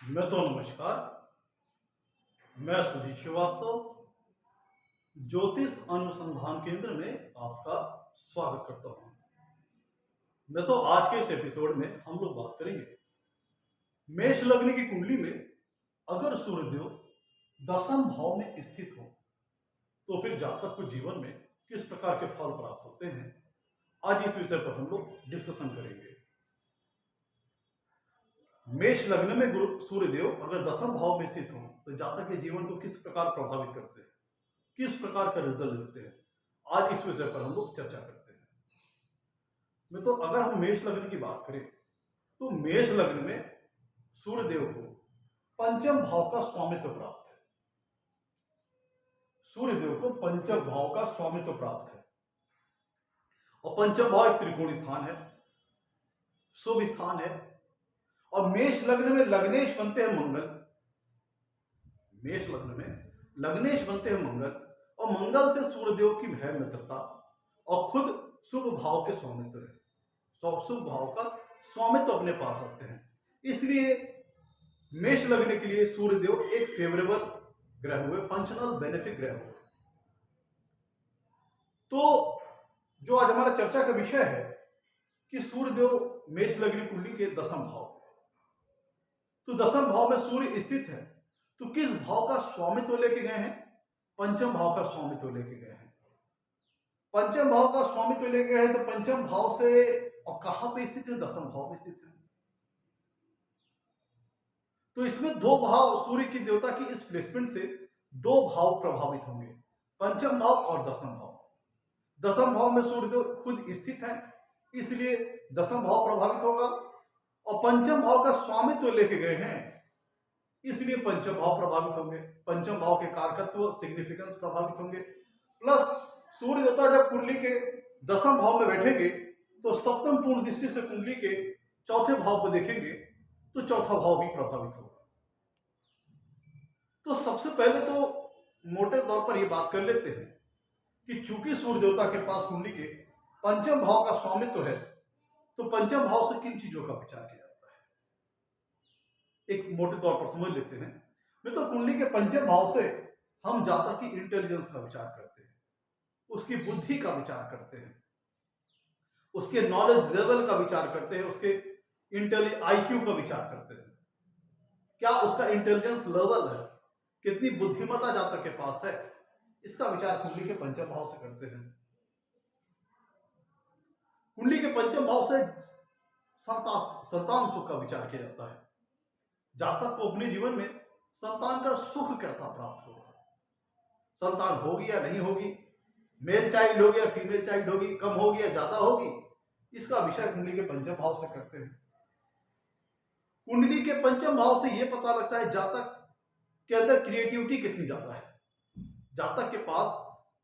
नमस्कार। मैं सुधीर श्रीवास्तव ज्योतिष अनुसंधान केंद्र में आपका स्वागत करता हूं। आज के इस एपिसोड में हम लोग बात करेंगे मेष लग्न की कुंडली में अगर सूर्यदेव दशम भाव में स्थित हो तो फिर जातक को जीवन में किस प्रकार के फल प्राप्त होते हैं। आज इस विषय पर हम लोग डिस्कशन करेंगे। मेष लग्न में गुरु सूर्यदेव अगर दशम भाव में स्थित हो तो जातक के जीवन को किस प्रकार प्रभावित करते हैं, किस प्रकार का रिजल्ट देते हैं, आज इस विषय पर हम लोग चर्चा करते हैं। अगर हम मेष लग्न की बात करें तो मेष लग्न में सूर्यदेव को पंचम भाव का स्वामित्व प्राप्त है। सूर्यदेव को पंचम भाव का स्वामित्व प्राप्त है और पंचम भाव एक त्रिकोण स्थान है, शुभ स्थान है। और मेष लग्न में लग्नेश बनते हैं मंगल। मेष लग्न में लग्नेश बनते हैं मंगल और मंगल से सूर्यदेव की है मित्रता और खुद शुभ भाव के स्वामित्व है। शुभ भाव का स्वामित्व अपने पास रखते हैं, इसलिए मेष लग्न के लिए सूर्यदेव एक फेवरेबल ग्रह हुए, फंक्शनल बेनिफिट ग्रह हुए। तो जो आज हमारा चर्चा का विषय है कि सूर्यदेव मेष लग्न कुंडली के दशम भाव, तो दशम भाव में सूर्य स्थित है तो किस भाव का स्वामित्व लेके गए हैं? पंचम भाव का स्वामित्व लेके गए हैं। पंचम भाव का स्वामित्व लेके गए हैं तो पंचम भाव से और कहां पे स्थित है? दशम भाव में स्थित है। तो इसमें दो भाव, सूर्य की देवता की इस प्लेसमेंट से दो भाव प्रभावित होंगे, पंचम भाव और दशम भाव। दशम भाव में सूर्यदेव खुद स्थित है, इसलिए दशम भाव प्रभावित होगा और पंचम भाव का स्वामित्व लेके गए हैं, इसलिए पंचम भाव प्रभावित होंगे। पंचम भाव के कारकत्व, सिग्निफिकेंस प्रभावित होंगे। प्लस सूर्य देवता जब कुंडली के दशम भाव में बैठेंगे तो सप्तम पूर्ण दृष्टि से कुंडली के चौथे भाव को देखेंगे तो चौथा भाव भी प्रभावित होगा। तो सबसे पहले तो मोटे तौर पर यह बात कर लेते हैं कि चूंकि सूर्य देवता के पास कुंडली के पंचम भाव का स्वामित्व है तो पंचम भाव से किन चीजों का विचार किया जाता है, एक मोटे तौर पर समझ लेते हैं। कुंडली के पंचम भाव से हम जातक की इंटेलिजेंस का विचार करते हैं, उसकी बुद्धि का विचार करते हैं, उसके नॉलेज लेवल का विचार करते हैं, उसके आईक्यू का विचार करते हैं। क्या उसका इंटेलिजेंस लेवल है, कितनी बुद्धिमत्ता जातक के पास है, इसका विचार कुंडली के पंचम भाव से करते हैं। कुंडली के पंचम भाव से संतान सुख का विचार किया जाता है। जातक को अपने जीवन में संतान का सुख कैसा प्राप्त होगा, संतान होगी या नहीं होगी, मेल चाइल्ड होगी या फीमेल चाइल्ड होगी, कम होगी या ज्यादा होगी, इसका विषय कुंडली के पंचम भाव से करते हैं। कुंडली के पंचम भाव से यह पता लगता है जातक के अंदर क्रिएटिविटी कितनी ज्यादा है, जातक के पास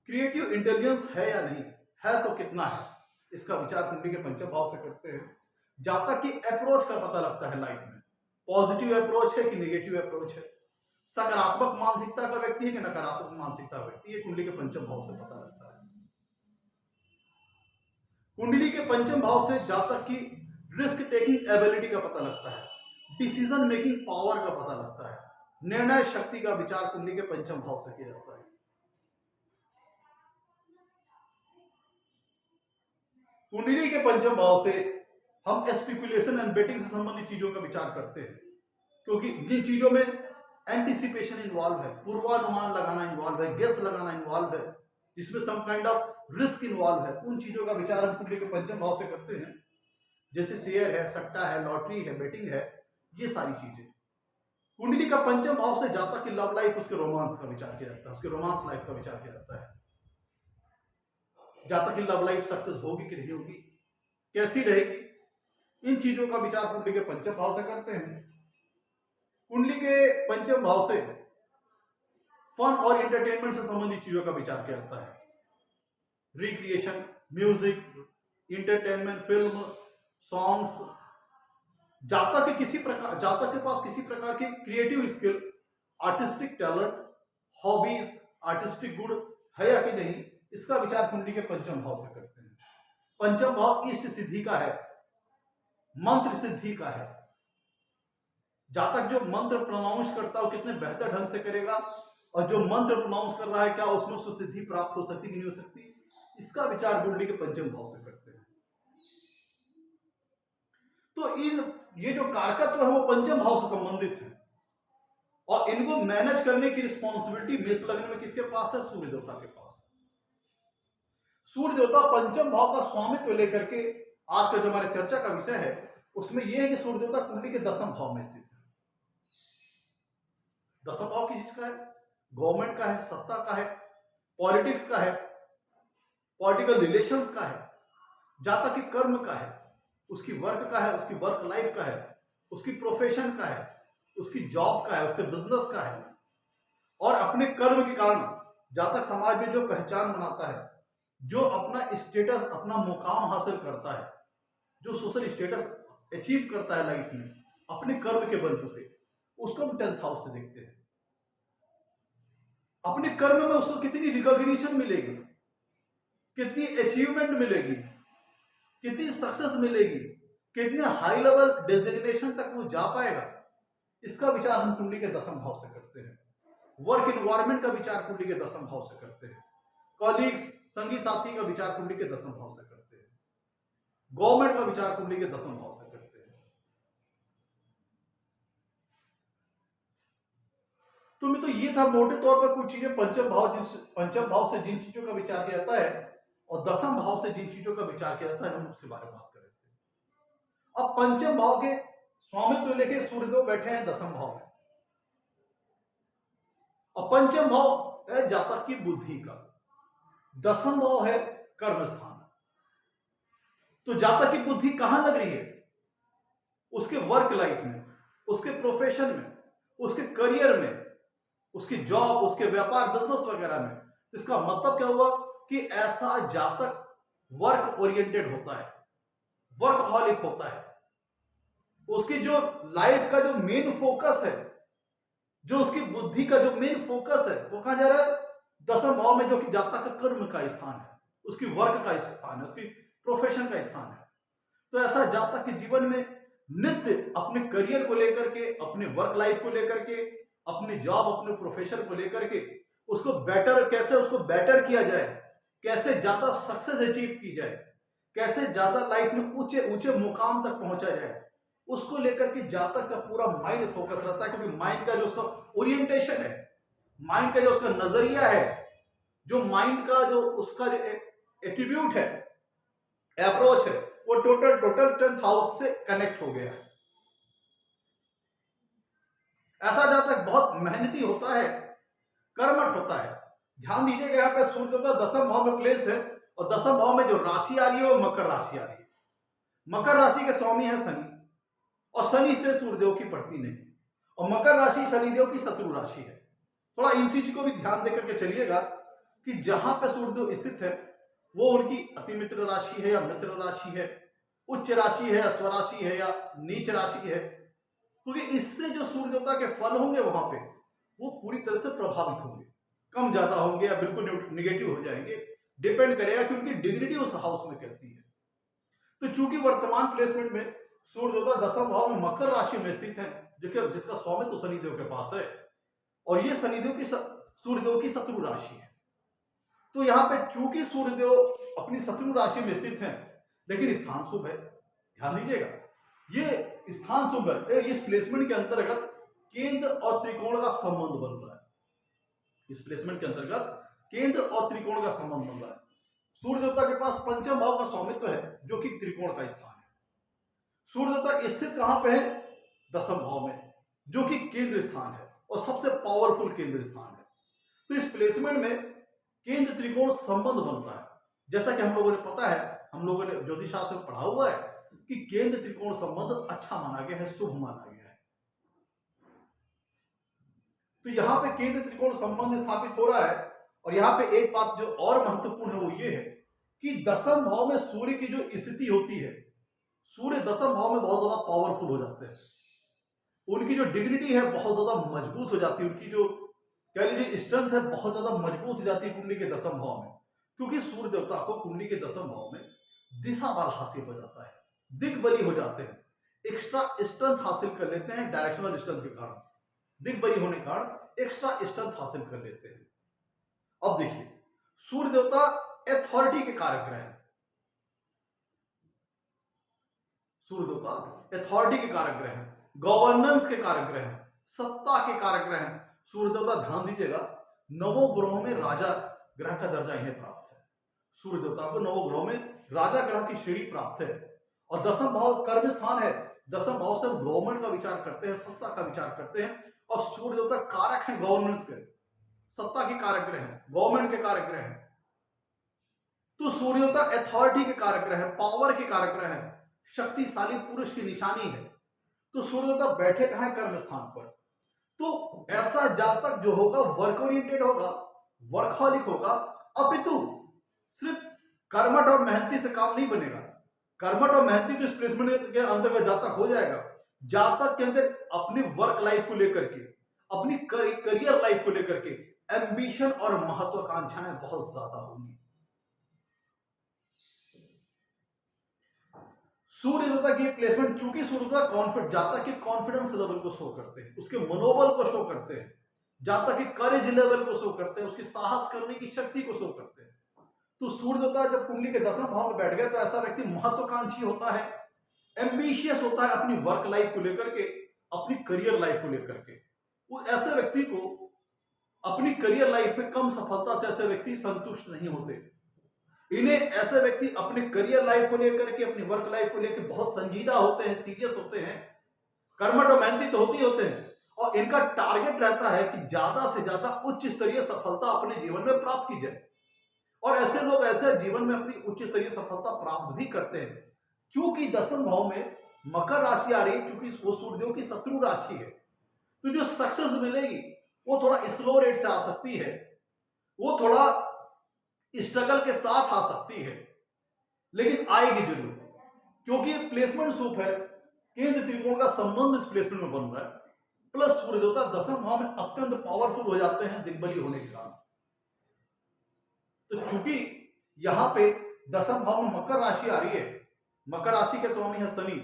क्रिएटिव इंटेलिजेंस है या नहीं है, तो कितना है, इसका विचार कुंडली के पंचम भाव से करते हैं। जातक की अप्रोच का पता लगता है लाइफ में, पॉजिटिव अप्रोच है कि नेगेटिव अप्रोच है, सकारात्मक मानसिकता का व्यक्ति है कि नकारात्मक मानसिकता का व्यक्ति है, कुंडली के पंचम भाव से पता लगता है। कुंडली के पंचम भाव से जातक की रिस्क टेकिंग एबिलिटी का पता लगता है, डिसीजन मेकिंग पावर का पता लगता है, निर्णय शक्ति का विचार कुंडली के पंचम भाव से किया जाता है। कुंडली के पंचम भाव से हम स्पेकुलेशन एंड बेटिंग से संबंधित चीजों का विचार करते हैं, क्योंकि जिन चीजों में एंटिसिपेशन इन्वॉल्व है, पूर्वानुमान लगाना इन्वॉल्व है, गेस लगाना इन्वॉल्व है, जिसमें some kind of risk involve है, उन चीजों का विचार हम कुंडली के पंचम भाव से करते हैं। जैसे शेयर है, सट्टा है, लॉटरी है, बेटिंग है, ये सारी चीजें। कुंडली का पंचम भाव से जातक की लव लाइफ, उसके रोमांस का विचार किया जाता है, उसके रोमांस लाइफ का विचार किया जाता है। जातक की लव लाइफ सक्सेस होगी कि नहीं होगी, कैसी रहेगी, इन चीजों का विचार कुंडली के पंचम भाव से करते हैं। कुंडली के पंचम भाव से फन और एंटरटेनमेंट से संबंधित चीजों का विचार किया जाता है, recreation, music, entertainment, film, songs. जातक के पास किसी प्रकार की creative skill, artistic talent, hobbies, artistic गुण है या कि नहीं, इसका विचार कुंडली के पंचम भाव से करते हैं। पंचम भाव इष्ट सिद्धि का है, मंत्र सिद्धि का है, जातक जो मंत्र प्रोनाउंस करता है वो कितने बेहतर ढंग से करेगा, और जो मंत्र प्रोनाउंस कर रहा है क्या उसमें उसको सिद्धि प्राप्त हो सकती कि नहीं हो सकती, इसका विचार कुंडली के पंचम भाव से करते हैं। तो ये जो कारकत्व है वो पंचम भाव से संबंधित है, और इनको मैनेज करने की रिस्पॉन्सिबिलिटी मेष लग्न में किसके पास है? सूर्य देवता के पास। सूर्य देवता पंचम भाव का स्वामित्व लेकर के आज का जो हमारे चर्चा का विषय है उसमें यह है कि सूर्य देवता कुंडली के दसम भाव में स्थित है। दसम भाव किस चीज का है? गवर्नमेंट का है, सत्ता का है, पॉलिटिक्स का है, पॉलिटिकल रिलेशंस का है, जातक के कर्म का है, उसकी वर्क का है, उसकी वर्क लाइफ का है, उसकी प्रोफेशन का है, उसकी जॉब का है, उसके बिजनेस का है। और अपने कर्म के कारण जातक समाज में जो पहचान बनाता है, जो अपना स्टेटस, अपना मुकाम हासिल करता है, जो सोशल स्टेटस अचीव करता है लाइफ में अपने कर्म के बलबूते, उसको हम 10th हाउस से देखते हैं। अपने कर्म में उसको कितनी रिकॉग्निशन मिलेगी, कितनी अचीवमेंट मिलेगी, कितनी सक्सेस मिलेगी, कितने हाई लेवल डेजिग्नेशन तक वो जा पाएगा, इसका विचार हम कुंडली के दसम भाव से करते हैं। वर्क एनवायरमेंट का विचार कुंडली के दसम भाव से करते हैं। कॉलीग्स, संगी साथी का विचार कुंडली के दसम भाव से करते हैं। गवर्नमेंट का विचार कुंडली के दसम भाव से करते हैं। तो मैं तो ये था मोटे तौर पर कुछ चीजें पंचम भाव से जिन चीजों का विचार किया जाता है और दसम भाव से जिन चीजों का विचार किया जाता है, हम उसके बारे में बात कर रहे थे। अब पंचम भाव के स्वामित्व लेके सूर्यदेव बैठे हैं दसम भाव में, और पंचम भाव है जातक की बुद्धि का, दसम भाव है कर्म स्थान। तो जातक की बुद्धि कहां लग रही है? उसके वर्क लाइफ में, उसके प्रोफेशन में, उसके करियर में, उसकी जॉब, उसके व्यापार, बिजनेस वगैरह में। इसका मतलब क्या हुआ कि ऐसा जातक वर्क ओरिएंटेड होता है, वर्कहॉलिक होता है। उसकी जो लाइफ का जो मेन फोकस है, जो उसकी बुद्धि का जो मेन फोकस है, वो कहां जा रहा है? दसम भाव में, जो कि जातक का कर्म का स्थान है, उसकी वर्क का स्थान है, उसकी प्रोफेशन का स्थान है। तो ऐसा जातक के जीवन में नित्य अपने करियर को लेकर के, अपने वर्क लाइफ को लेकर के, अपनी जॉब, अपने प्रोफेशन को लेकर के उसको बेटर किया जाए, कैसे ज्यादा सक्सेस अचीव की जाए, कैसे ज्यादा लाइफ में ऊंचे ऊंचे मुकाम तक पहुंचा जाए, उसको लेकर के जातक का पूरा माइंड फोकस रहता है। क्योंकि माइंड का जो उसका ओरिएंटेशन है, माइंड का जो उसका नजरिया है, जो माइंड का जो उसका एट्रीब्यूट है, अप्रोच है, वो टोटल 10th हाउस से कनेक्ट हो गया है। ऐसा जातक बहुत मेहनती होता है, कर्मठ होता है। ध्यान दीजिएगा, यहाँ पे सूर्य देवता दसम भाव में प्लेस है, और दसम भाव में जो राशि आ रही है वो मकर राशि आ रही है। मकर राशि के स्वामी है शनि, और शनि से सूर्यदेव की पड़ती नहीं, और मकर राशि शनिदेव की शत्रु राशि है। थोड़ा इन चीज को भी ध्यान देकर के चलिएगा कि जहां पे सूर्यदेव स्थित है वो उनकी अति मित्र राशि है या मित्र राशि है, उच्च राशि है या स्वराशि है या नीच राशि है, क्योंकि इससे जो सूर्य देवता के फल होंगे वहां पे वो पूरी तरह से प्रभावित होंगे, कम ज्यादा होंगे या बिल्कुल निगेटिव हो जाएंगे। डिपेंड करेगा कि उनकी डिग्निटी उस हाउस में कैसी है। तो चूंकि वर्तमान प्लेसमेंट में सूर्य देवता दसम भाव में मकर राशि में स्थित है, जिसका स्वामित्व शनिदेव के पास है, और ये सूर्यदेव की शत्रु राशि है। तो यहाँ पे चूंकि सूर्यदेव अपनी शत्रु राशि में स्थित है, लेकिन स्थान शुभ है। ध्यान दीजिएगा, ये स्थान शुभ है। इस प्लेसमेंट के अंतर्गत केंद्र और त्रिकोण का संबंध बन रहा है। इस प्लेसमेंट के अंतर्गत केंद्र और त्रिकोण का संबंध बन रहा है। सूर्य देवता के पास पंचम भाव का स्वामित्व है, जो कि त्रिकोण का स्थान है। सूर्य देवता स्थित कहां पे है? दसम भाव में, जो कि केंद्र स्थान है और सबसे पावरफुल केंद्र स्थान है। तो इस प्लेसमेंट में केंद्र त्रिकोण संबंध बनता है। जैसा कि हम लोगों ने पता है, हम लोगों ने ज्योतिष शास्त्र में पढ़ा हुआ है कि केंद्र त्रिकोण संबंध अच्छा माना गया है, शुभ माना गया है। तो यहां पे केंद्र त्रिकोण संबंध स्थापित हो रहा है। और यहां पे एक बात जो और महत्वपूर्ण है वो ये है कि दसम भाव में सूर्य की जो स्थिति होती है, सूर्य दसम भाव में बहुत ज्यादा पावरफुल हो जाते हैं। उनकी जो डिग्निटी है बहुत ज्यादा मजबूत हो जाती है, उनकी जो कह लीजिए स्ट्रेंथ है बहुत ज्यादा मजबूत हो जाती है कुंडली के दसम भाव में। क्योंकि सूर्य देवता को कुंडली के दसम भाव में दिशा बल हासिल हो जाता है, दिग्बली हो जाते हैं। एक्स्ट्रा स्ट्रेंथ हासिल कर लेते हैं डायरेक्शनल स्ट्रेंथ के कारण, दिग्बली होने के कारण एक्स्ट्रा स्ट्रेंथ हासिल कर लेते हैं। अब देखिए, सूर्य देवता अथॉरिटी के कारक ग्रह हैं। सूर्य देवता अथॉरिटी के कारक ग्रह हैं, गवर्नेंस के कारक ग्रह हैं, सत्ता के कारक ग्रह हैं। सूर्य देवता, ध्यान दीजिएगा, नवों ग्रहों में राजा ग्रह का दर्जा इन्हें प्राप्त है। सूर्य देवता को नवों ग्रहों में राजा ग्रह की श्रेणी प्राप्त है। और दसम भाव कर्म स्थान है। दसम भाव से हम गवर्नमेंट का विचार करते हैं, सत्ता का विचार करते हैं। और सूर्य देवता कारक है गवर्नेंस के, सत्ता के कारक ग्रह हैं, गवर्नमेंट के कारक ग्रह हैं। तो सूर्य देवता अथॉरिटी के कारक ग्रह है, पावर के कारक ग्रह है, शक्तिशाली पुरुष की निशानी है। तो सूर्य देवता बैठे कहां है? कर्म स्थान पर। तो ऐसा जातक जो होगा वर्क ओरिएंटेड होगा, वर्कहॉलिक होगा, अपितु सिर्फ कर्मठ और मेहनती से काम नहीं बनेगा। कर्मठ और मेहनती तो इस प्लेसमेंट के अंतर्गत जातक हो जाएगा। जातक के अंदर अपनी वर्क लाइफ को लेकर के, अपनी करियर लाइफ को लेकर के एम्बिशन और महत्वाकांक्षाएं बहुत ज्यादा होंगी। सूर्य देवता की प्लेसमेंट, चूंकि सूर्य देवता कॉन्फिडेंस, जातक के कॉन्फिडेंस लेवल को शो करते हैं, उसके मनोबल को शो करते हैं, जातक के करेज लेवल को शो करते हैं, उसकी साहस करने की शक्ति को शो करते हैं। तो सूर्य देवता जब कुंडली के दसम भाव में बैठ गया तो ऐसा व्यक्ति महत्वाकांक्षी होता है, एम्बिशियस होता है अपनी वर्क लाइफ को लेकर के, अपनी करियर लाइफ को लेकर के। वो ऐसे व्यक्ति को अपनी करियर लाइफ में कम सफलता से ऐसे व्यक्ति संतुष्ट नहीं होते। इन्हें ऐसे व्यक्ति अपने करियर लाइफ को लेकर के, अपनी वर्क लाइफ को लेकर बहुत संजीदा होते हैं, सीरियस होते हैं, कर्मठ और मेहनती तो होते ही होते हैं। और इनका टारगेट रहता है कि ज्यादा से ज्यादा उच्च स्तरीय सफलता अपने जीवन में प्राप्त की जाए। और ऐसे लोग ऐसे जीवन में अपनी उच्च स्तरीय सफलता प्राप्त भी करते हैं। क्योंकि दसम भाव में मकर राशि आ रही है, क्योंकि वो सूर्यदेव की शत्रु राशि है, तो जो सक्सेस मिलेगी वो थोड़ा स्लो रेट से आ सकती है, वो थोड़ा स्ट्रगल के साथ आ सकती है, लेकिन आएगी जरूर। क्योंकि प्लेसमेंट सूप है, केंद्र त्रिकोण का संबंध इस प्लेसमेंट में बन रहा है, प्लस सूर्य देवता दसम भाव में अत्यंत पावरफुल हो जाते हैं दिग्बली होने के कारण। तो चूंकि यहां पे दसम भाव में मकर राशि आ रही है, मकर राशि के स्वामी है शनि,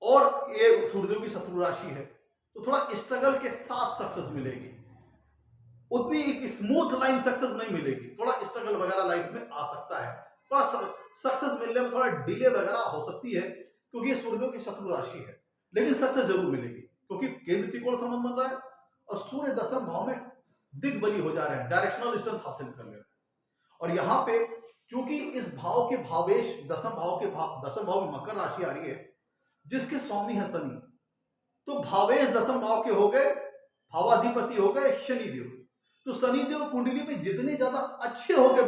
और ये सूर्यदेव की शत्रु राशि है, तो थोड़ा स्ट्रगल के साथ सक्सेस मिलेगी। उतनी एक स्मूथ लाइन सक्सेस नहीं मिलेगी, थोड़ा स्ट्रगल वगैरह लाइफ में आ सकता है, थोड़ा सक्सेस मिलने में थोड़ा डिले वगैरह हो सकती है, क्योंकि ये सूर्यदेव की शत्रु राशि है। लेकिन सक्सेस जरूर मिलेगी, क्योंकि केंद्र त्रिकोण संबंध बन रहा है और सूर्य दसम भाव में दिग्बली हो जा रहे हैं, डायरेक्शनल स्ट्रेंथ हासिल कर ले रहे हैं। और यहां पे चूंकि इस भाव के भावेश दसम भाव में मकर राशि आ रही है, जिसके स्वामी है शनि, तो भावेश दसम भाव के हो गए, भावाधिपति हो गए शनिदेव। तो शनिदेव कुंडली में जितने ज्यादा अच्छे होकर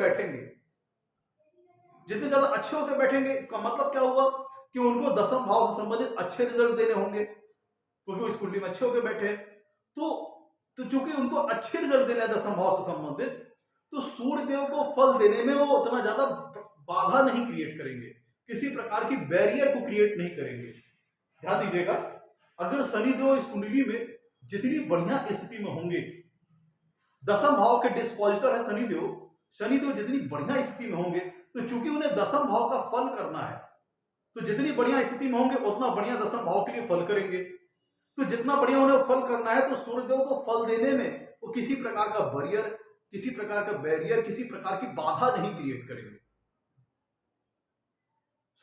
बैठेंगे, इसका मतलब क्या हुआ कि उनको दसम भाव से संबंधित अच्छे रिजल्ट देने होंगे, क्योंकि वो इस कुंडली में अच्छे होकर बैठे। तो चूंकि उनको अच्छे रिजल्ट देने हैं दसम भाव से संबंधित, तो सूर्यदेव को फल देने में वो उतना ज्यादा बाधा नहीं क्रिएट करेंगे, किसी प्रकार की बैरियर को क्रिएट नहीं करेंगे। ध्यान दीजिएगा, अगर शनिदेव इस कुंडली में जितनी बढ़िया स्थिति में होंगे, दसम भाव के डिस्पोजिटर है शनिदेव जितनी बढ़िया स्थिति में होंगे, तो चूंकि उन्हें दसम भाव का फल करना है, तो जितनी बढ़िया स्थिति में होंगे उतना बढ़िया दसम भाव के लिए फल करेंगे। तो जितना बढ़िया उन्हें फल करना है, तो सूर्यदेव को फल देने में वो किसी प्रकार का बैरियर, किसी प्रकार की बाधा नहीं क्रिएट करेंगे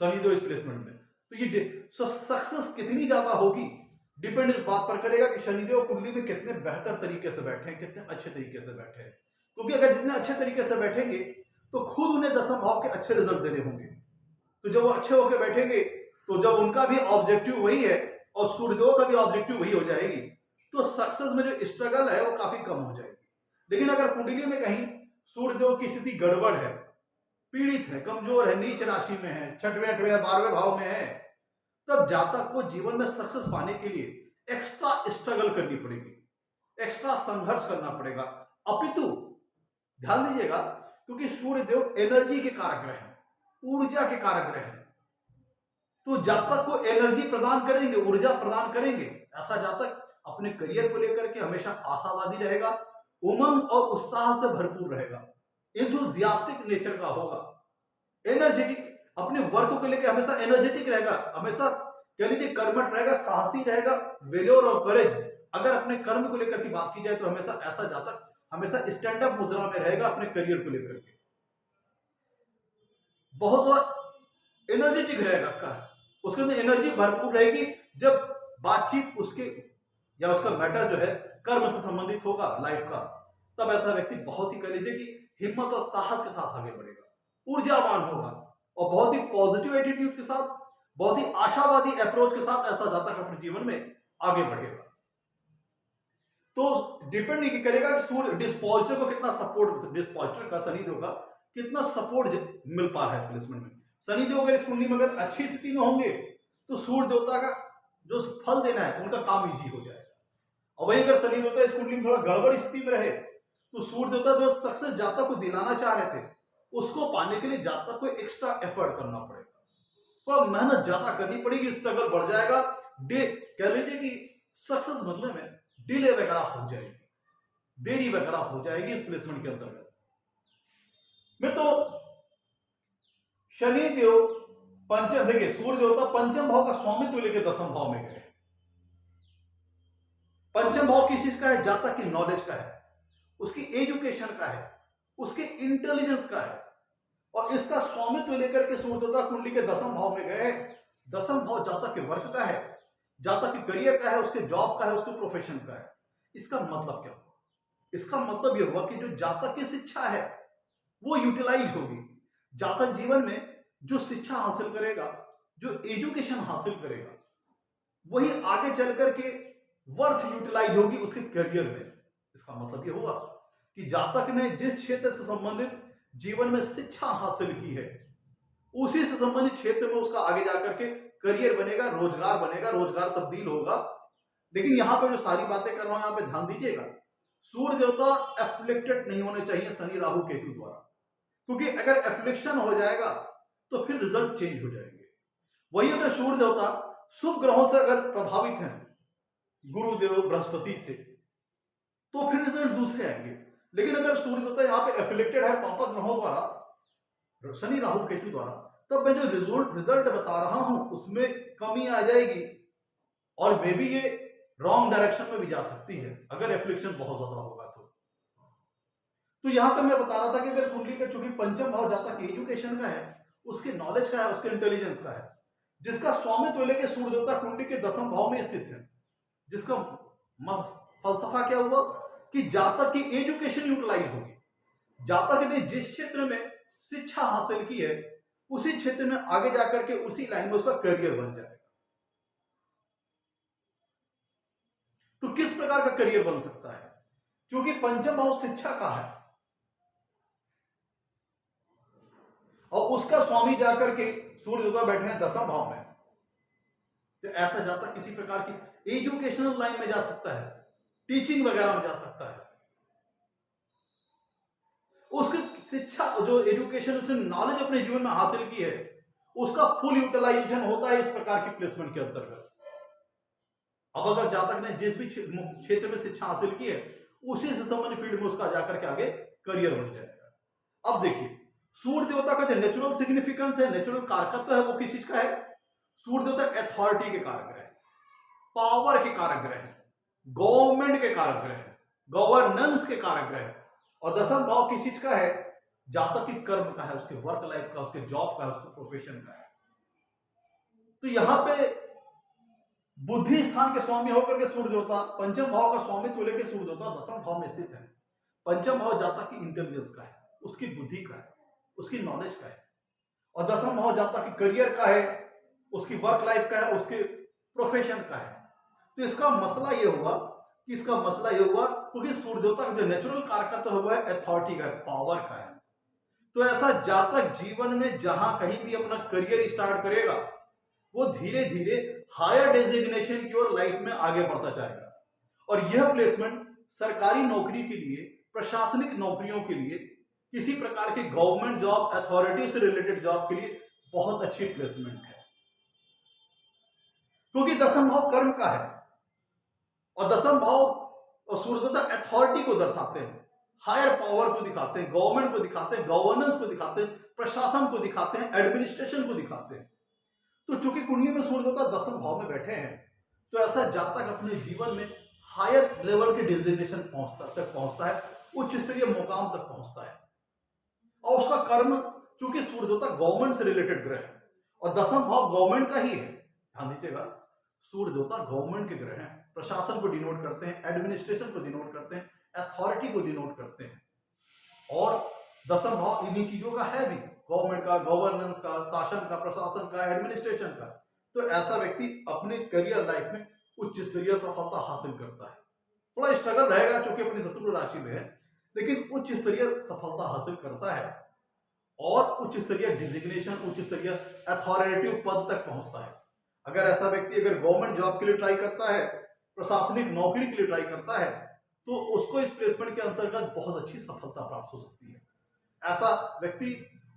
शनिदेव इस प्लेसमेंट में। तो ये सक्सेस कितनी ज्यादा होगी डिपेंड इस बात पर करेगा कि शनिदेव कुंडली में कितने बेहतर तरीके से बैठे हैं, कितने अच्छे तरीके से बैठे हैं। क्योंकि अगर जितने अच्छे तरीके से बैठेंगे तो खुद उन्हें दसम भाव के अच्छे रिजल्ट देने होंगे। तो जब वो अच्छे होकर बैठेंगे, तो जब उनका भी ऑब्जेक्टिव वही है और सूर्यदेव का भी ऑब्जेक्टिव वही हो जाएगी, तो सक्सेस में जो स्ट्रगल है वो काफी कम हो जाएगी। लेकिन अगर कुंडली में कहीं सूर्यदेव की स्थिति गड़बड़ है, पीड़ित है, कमजोर है, नीच राशि में है, 6वें 8वें 12वें भाव में है, तब जातक को जीवन में सक्सेस पाने के लिए एक्स्ट्रा स्ट्रगल करनी पड़ेगी, एक्स्ट्रा संघर्ष करना पड़ेगा। अपितु ध्यान दीजिएगा, क्योंकि सूर्यदेव एनर्जी के कारक ग्रह हैं, ऊर्जा के कारक ग्रह हैं, तो जातक को एनर्जी प्रदान करेंगे, ऊर्जा प्रदान करेंगे। ऐसा जातक अपने करियर को लेकर के हमेशा आशावादी रहेगा, उमंग और उत्साह से भरपूर रहेगा, एंथुसियास्टिक नेचर का होगा, एनर्जेटिक, अपने वर्क को लेकर हमेशा एनर्जेटिक रहेगा, हमेशा कह लीजिए कर्मठ रहेगा, साहसी रहेगा, वेल्योर और करेज। अगर अपने कर्म को लेकर की बात की जाए तो हमेशा ऐसा जातक हमेशा स्टैंड अप मुद्रा में रहेगा अपने करियर को लेकर के। बहुत ज्यादा एनर्जेटिक रहेगा का, उसके अंदर एनर्जी भरपूर रहेगी। जब बातचीत उसके या उसका मैटर जो है कर्म से संबंधित होगा लाइफ का, तब ऐसा व्यक्ति बहुत ही कह लीजिए कि हिम्मत और साहस के साथ आगे बढ़ेगा, ऊर्जावान होगा और बहुत ही पॉजिटिव एटीट्यूड के साथ, बहुत ही आशावादी अप्रोच के साथ ऐसा जातक अपने जीवन में आगे बढ़ेगा। तो डिपेंड नहीं करेगा कि सूर्य डिस्पोजिटर को कितना सपोर्ट, डिस्पोजिटर का शनिदेव का कितना सपोर्ट मिल पा रहा है प्लेसमेंट में। शनिदेव अगर इस कुंडली में अगर अच्छी स्थिति में होंगे तो सूर्य देवता का जो फल देना है उनका काम इजी हो जाएगा। और वही अगर शनि देवता इस कुंडली में थोड़ा गड़बड़ स्थिति में रहे तो सूर्य देवता जो सक्सेस जातक को दिलाना चाह रहे थे उसको पाने के लिए जातक को एक्स्ट्रा एफर्ट करना पड़ेगा, थोड़ा मेहनत ज्यादा करनी पड़ेगी, स्ट्रगल बढ़ जाएगा। कह लीजिए कि सक्सेस मतलब में डिले वगैरह हो जाएगी, देरी वगैरह हो जाएगी इस प्लेसमेंट के अंतर्गत में। तो शनि देव पंचम, देखिए सूर्य देवता पंचम भाव का स्वामित्व लेकर दसम भाव में गए। पंचम भाव किस चीज का है? जातक की नॉलेज का है, उसकी एजुकेशन का है, उसके इंटेलिजेंस का है। और इसका स्वामित्व लेकर के सूर्य देवता कुंडली के दसम भाव में गए। दसम भाव जातक के वर्क का है, जातक के करियर का है, उसके जॉब का है, उसके प्रोफेशन का है। इसका मतलब क्या हुआ? इसका मतलब यह हुआ कि जो जातक की शिक्षा है वो यूटिलाइज होगी। जातक जीवन में जो शिक्षा हासिल करेगा, जो एजुकेशन हासिल करेगा, वही आगे चल करके वर्थ यूटिलाइज होगी उसके करियर में। इसका मतलब यह हुआ कि जातक ने जिस क्षेत्र से संबंधित जीवन में शिक्षा हासिल की है उसी से संबंधित क्षेत्र में उसका आगे जाकर के करियर बनेगा, रोजगार बनेगा, रोजगार तब्दील होगा। लेकिन यहां पर जो सारी बातें कर रहा हूं यहां पर ध्यान दीजिएगा, सूर्य देवता एफ्लिक्टेड नहीं होने चाहिए शनि राहु केतु द्वारा, क्योंकि अगर एफ्लिक्शन हो जाएगा तो फिर रिजल्ट चेंज हो जाएंगे। वही अगर सूर्य देवता शुभ ग्रहों से अगर प्रभावित हैं, गुरुदेव बृहस्पति से, तो फिर रिजल्ट दूसरे आएंगे। लेकिन अगर सूर्य देवता यहाँ पे एफिलेक्टेड है पापा ग्रहों द्वारा, शनि राहु केतु द्वारा, तब मैं जो रिजल्ट बता रहा हूं उसमें कमी आ जाएगी और मे बी ये रॉन्ग डायरेक्शन में भी जा सकती है अगर एफ्लिक्शन बहुत ज्यादा होगा तो यहां पर मैं बता रहा था कि अगर कुंडली का चूंकि पंचम भाव जातक एजुकेशन का है, उसके नॉलेज का है, उसके इंटेलिजेंस का है, जिसका स्वामित्व लेके सूर्य देवता कुंडली के दसम भाव में स्थित है, जिसका फलसफा क्या हुआ कि जातक की एजुकेशन यूटिलाइज होगी। जातक ने जिस क्षेत्र में शिक्षा हासिल की है उसी क्षेत्र में आगे जाकर के उसी लाइन में उसका करियर बन जाएगा। तो किस प्रकार का करियर बन सकता है? क्योंकि पंचम भाव शिक्षा का है और उसका स्वामी जाकर के सूर्य देवता बैठे हैं दसम भाव में, तो ऐसा जातक किसी प्रकार की एजुकेशनल लाइन में जा सकता है, टीचिंग वगैरह में जा सकता है। उसकी शिक्षा जो एजुकेशन, उसने नॉलेज अपने जीवन में हासिल की है, उसका फुल यूटिलाइजेशन होता है इस प्रकार की प्लेसमेंट के अंतर्गत। अब अगर जातक ने जिस भी क्षेत्र में शिक्षा हासिल की है उसी से संबंधित फील्ड में उसका जाकर के आगे करियर बन जाएगा। अब देखिए सूर्य देवता का जो नेचुरल सिग्निफिकेंस है, नेचुरल कारकत्व है, वो किस चीज का है? सूर्य देवता अथॉरिटी के कारक ग्रह, पावर के कारक ग्रह, गवर्नमेंट के कारक ग्रह, गवर्नेंस के कारक ग्रह। और दसम भाव किस चीज का है? जातक की कर्म का है, उसके वर्क लाइफ का, उसके जॉब का है, उसके प्रोफेशन का है। तो यहां पे बुद्धि स्थान के स्वामी होकर के सूर्य देवता पंचम भाव का स्वामित्व लेकर सूर्य देवता दसम भाव में स्थित है। पंचम भाव जातक की इंटेलिजेंस का है, उसकी बुद्धि का है, उसकी नॉलेज का है, और दसम भाव जातक की करियर का है, उसकी वर्क लाइफ का है, उसके प्रोफेशन का है। तो इसका मसला यह हुआ क्योंकि सूर्य देवता का जो नेचुरल कारकत्व हुआ है अथॉरिटी का है, पावर का है। तो ऐसा जातक जीवन में जहां कहीं भी अपना करियर स्टार्ट करेगा वो धीरे धीरे हायर डेजिग्नेशन की ओर लाइफ में आगे बढ़ता जाएगा। और यह प्लेसमेंट सरकारी नौकरी के लिए, प्रशासनिक नौकरियों के लिए, किसी प्रकार के गवर्नमेंट जॉब, अथॉरिटी से रिलेटेड जॉब के लिए बहुत अच्छी प्लेसमेंट है, क्योंकि दसम भाव कर्म का है और दसम भाव और सूर्य देवता अथॉरिटी को दर्शाते हैं, हायर पावर को दिखाते हैं, गवर्नमेंट को दिखाते हैं, गवर्नेंस को दिखाते हैं, प्रशासन को दिखाते हैं, एडमिनिस्ट्रेशन को दिखाते हैं। तो चूंकि कुंडली में सूर्य देवता दसम भाव में बैठे हैं, तो ऐसा जातक अपने जीवन में हायर लेवल के डिजिग्नेशन पहुंचता है, उच्च स्तरीय मुकाम तक पहुंचता है। और उसका कर्म, चूंकि सूर्य देवता गवर्नमेंट से रिलेटेड ग्रह है और दसम भाव गवर्नमेंट का ही है, ध्यान दीजिएगा, सूर्य देवता गवर्नमेंट के ग्रह हैं, प्रशासन को डिनोट करते हैं, एडमिनिस्ट्रेशन को डिनोट करते हैं, अथॉरिटी को डिनोट करते हैं। और दसम भाव इन्हीं चीजों का है भी, गवर्नमेंट का, गवर्नेंस का, शासन का, प्रशासन का, एडमिनिस्ट्रेशन का। तो ऐसा व्यक्ति अपने करियर लाइफ में उच्च स्तरीय सफलता हासिल करता है। थोड़ा स्ट्रगल रहेगा क्योंकि अपनी शत्रु राशि में है, लेकिन उच्च स्तरीय सफलता हासिल करता है और उच्च स्तरीय डिजिग्नेशन, उच्च स्तरीय अथॉरिटेटिव पद तक पहुंचता है। अगर ऐसा व्यक्ति अगर गवर्नमेंट जॉब के लिए ट्राई करता है, प्रशासनिक नौकरी के लिए ट्राई करता है, तो उसको इस प्लेसमेंट के अंतर्गत बहुत अच्छी सफलता प्राप्त हो सकती है। ऐसा व्यक्ति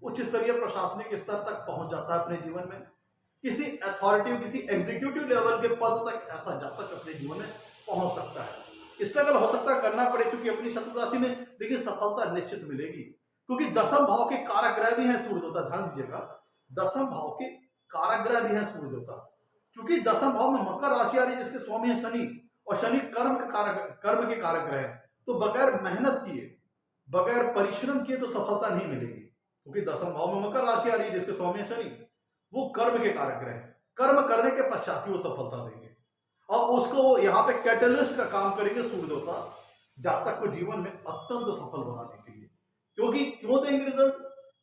उच्च स्तरीय प्रशासनिक स्तर तक पहुंच जाता है अपने जीवन में, किसी अथॉरिटी, किसी एग्जीक्यूटिव लेवल के पद तक ऐसा जातक अपने जीवन में पहुंच सकता है। स्ट्रगल हो सकता है, करना पड़े क्योंकि अपनी शत्रु राशि में, लेकिन सफलता निश्चित मिलेगी, क्योंकि दसम भाव के कारक ग्रह भी हैं सूर्य देवता। ध्यान दीजिएगा, दसम भाव के कारक ग्रह भी हैं सूर्य देवता। क्योंकि दसम भाव में मकर राशि आ रही है जिसके स्वामी है शनि, और शनि कर्म के कारक ग्रह है। तो बगैर मेहनत किए, बगैर परिश्रम किए तो सफलता नहीं मिलेगी, क्योंकि दसम भाव में मकर राशि आ रही है जिसके स्वामी है शनि, वो कर्म के कारक ग्रह है। कर्म करने के पश्चात ही वो सफलता देंगे, और उसको यहाँ पे कैटलिस्ट का काम करेंगे सूर्य देवता, जातक को जीवन में अत्यंत सफल बनाने के लिए। क्यों देंगे रिजल्ट?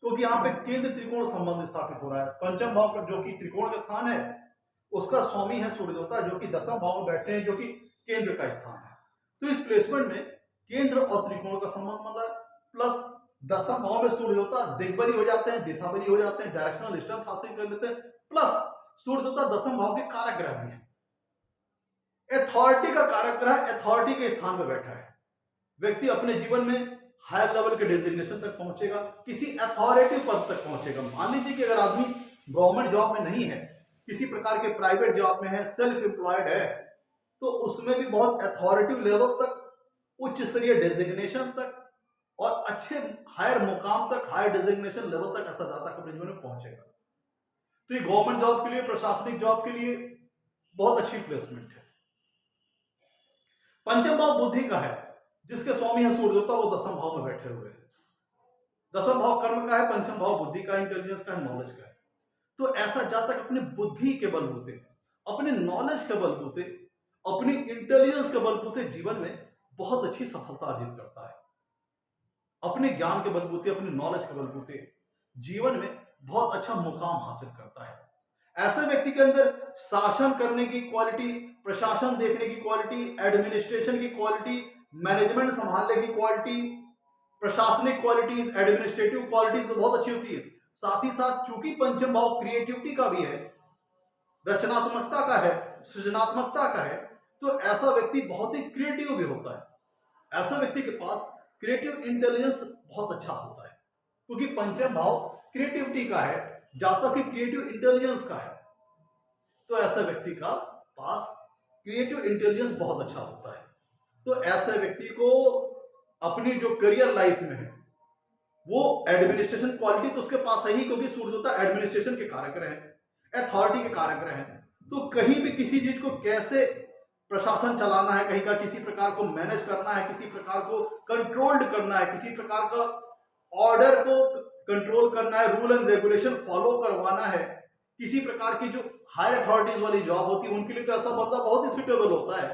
क्योंकि यहाँ पे केंद्र त्रिकोण संबंध स्थापित हो रहा है। पंचम भाव का जो कि त्रिकोण का स्थान है, उसका स्वामी है सूर्य देवता, जो कि दसम भाव में बैठे हैं, जो कि केंद्र का स्थान है। तो इस प्लेसमेंट में केंद्र और त्रिकोण का संबंध बन रहा है, प्लस दसम भाव में सूर्य देवता दिग्बली हो जाते हैं, दिशाबली हो जाते हैं, डायरेक्शनल स्ट्रेंथ हासिल कर लेते हैं, प्लस सूर्य देवता दसम भाव के कारक ग्रह भी है। अथॉरिटी का कारक ग्रह अथॉरिटी के स्थान पर बैठा है। व्यक्ति अपने जीवन में हायर लेवल के डेजिग्नेशन तक पहुंचेगा, किसी अथॉरिटी पद तक पहुंचेगा। मान लीजिए कि अगर आदमी गवर्नमेंट जॉब में नहीं है, किसी प्रकार के प्राइवेट जॉब में है, सेल्फ एम्प्लॉयड है, तो उसमें भी बहुत अथॉरिटी लेवल तक, उच्च स्तरीय डेजिग्नेशन तक और अच्छे हायर मुकाम तक, हायर डेजिग्नेशन लेवल तक ऐसा जातक अपने जीवन में पहुंचेगा। तो ये गवर्नमेंट जॉब के लिए, प्रशासनिक जॉब के लिए बहुत अच्छी प्लेसमेंट है। पंचम भाव बुद्धि का है, जिसके स्वामी है सूर्य देवता, वो दसम भाव में बैठे हुए हैं। दसम भाव कर्म का है, पंचम भाव बुद्धि का, इंटेलिजेंस का है, नॉलेज का है। तो ऐसा जातक अपने बुद्धि के बलबूते, अपने नॉलेज के बलबूते, अपनी इंटेलिजेंस के बलबूते जीवन में बहुत अच्छी सफलता अर्जित करता है। अपने ज्ञान के बलबूते, अपनी नॉलेज के बलबूते जीवन में बहुत अच्छा मुकाम हासिल करता है। ऐसे व्यक्ति के अंदर शासन करने की क्वालिटी, प्रशासन देखने की क्वालिटी, एडमिनिस्ट्रेशन की क्वालिटी, मैनेजमेंट संभालने की क्वालिटी, प्रशासनिक क्वालिटीज, एडमिनिस्ट्रेटिव क्वालिटीज तो बहुत अच्छी होती है। साथ ही साथ चूंकि पंचम भाव क्रिएटिविटी का भी है, रचनात्मकता का है, सृजनात्मकता का है, तो ऐसा व्यक्ति बहुत ही क्रिएटिव भी होता है। ऐसा व्यक्ति के पास क्रिएटिव इंटेलिजेंस बहुत अच्छा होता है, क्योंकि पंचम भाव क्रिएटिविटी का है, जातक की क्रिएटिव इंटेलिजेंस का है। तो ऐसा व्यक्ति का पास क्रिएटिव इंटेलिजेंस बहुत अच्छा होता है। तो ऐसे व्यक्ति को अपनी जो करियर लाइफ में है, वो एडमिनिस्ट्रेशन क्वालिटी तो उसके पास है ही, क्योंकि सूर्य देवता एडमिनिस्ट्रेशन के कारक ग्रह है, अथॉरिटी के कारक ग्रह है। तो कहीं भी किसी चीज को कैसे प्रशासन चलाना है, कहीं का किसी प्रकार को मैनेज करना है, किसी प्रकार को कंट्रोल्ड करना है, किसी प्रकार का ऑर्डर को कंट्रोल करना है, रूल एंड रेगुलेशन फॉलो करवाना है, किसी प्रकार की जो हायर अथॉरिटीज वाली जॉब होती है, उनके लिए तो ऐसा बंदा बहुत ही सुटेबल होता है,